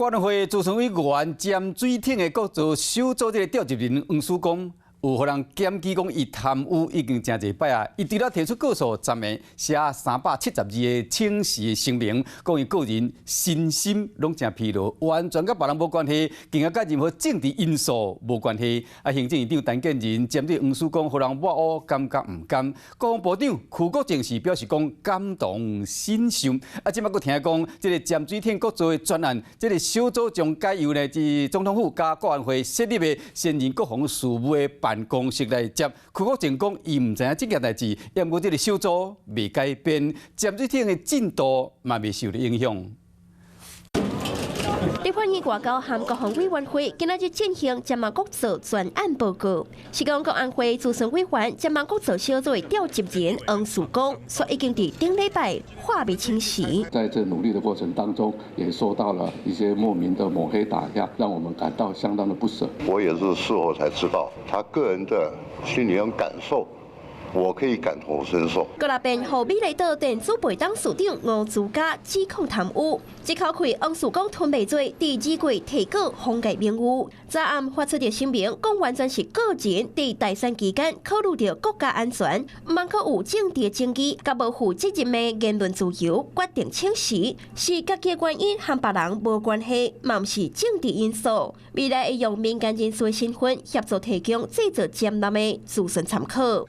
管会资深委员占水艇的国造首组这个调集人黄曙光，有互人检举讲伊贪污已经真侪摆啊！伊除了提出告诉10个写372个请示的声明，讲伊个人身心拢真疲劳，完全甲别人无关系，更加甲任何政治因素无关系。啊，行政院长陈建仁针对黄曙光互人抹黑，感觉唔甘。国防部长邱国正是表示讲感动心伤。啊，即摆佫听讲，这个占水艇国造的专案，这个小组将改由呢，自总统府加国安会设立的现任国防事务的办公室来接。邱国正讲，伊唔知影这件代志，也毋过这个小组未改变，占水艇的进度嘛未受到影响。立法院外交和国防委员会今仔日进行占马国造专案报告，是讲国安会资深委员占马国造小组的调集人黄曙光，说已经伫顶礼拜话未清晰。在这努力的过程当中，也受到了一些莫名的抹黑打压，让我们感到相当的不舍。我也是事后才知道，他个人的心理和感受。我可以感同身受。国立辩护美丽岛电子备当署长吴祖嘉指控贪污，即口气黄曙光吞未罪，第二季提告封盖名誉。早暗发出的声明，讲完全是个人伫大选期间考虑到国家安全，毋茫可有政治争议，甲无负责任的言论自由，决定请示，是家己的原因，和别人无关系，嘛毋是政治因素。未来会用民间人士的身份协助提供制作展览的资讯参考。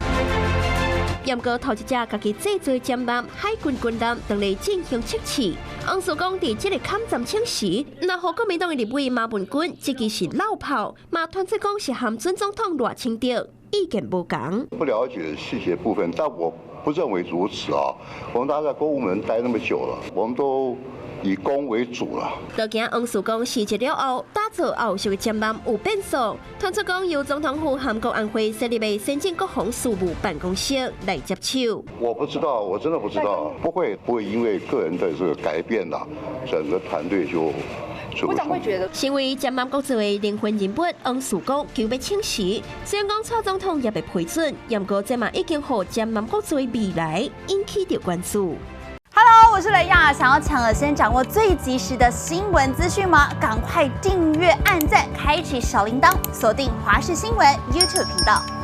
严格投资者家己制作展览，海军军舰等来进行测试。黄曙光伫这个勘站请时，那和国民党的立委马文君，这个是老炮，嘛传出讲是和准总统赖清德意见不同。不了解细节部分，但我不认为如此啊。我们大家在公务门待那么久了，我们都以公为主了。就惊黄曙光辞职了后，打造后续的展览有变数。传出讲由总统府和国安会设立的先进国防事务办公室来接手。我不知道，我真的不知道，不会因为个人的这个改变啦，整个团队就。部长会觉得，身为占马国造的灵魂人物黄曙光求要请示，虽然讲蔡总统也被批准，不过这嘛已经和占马国造的未来引起着关注。Hello， 我是雷亚，想要抢了先掌握最及时的新闻资讯吗？赶快订阅、按赞、开启小铃铛，锁定华视新闻 YouTube 频道。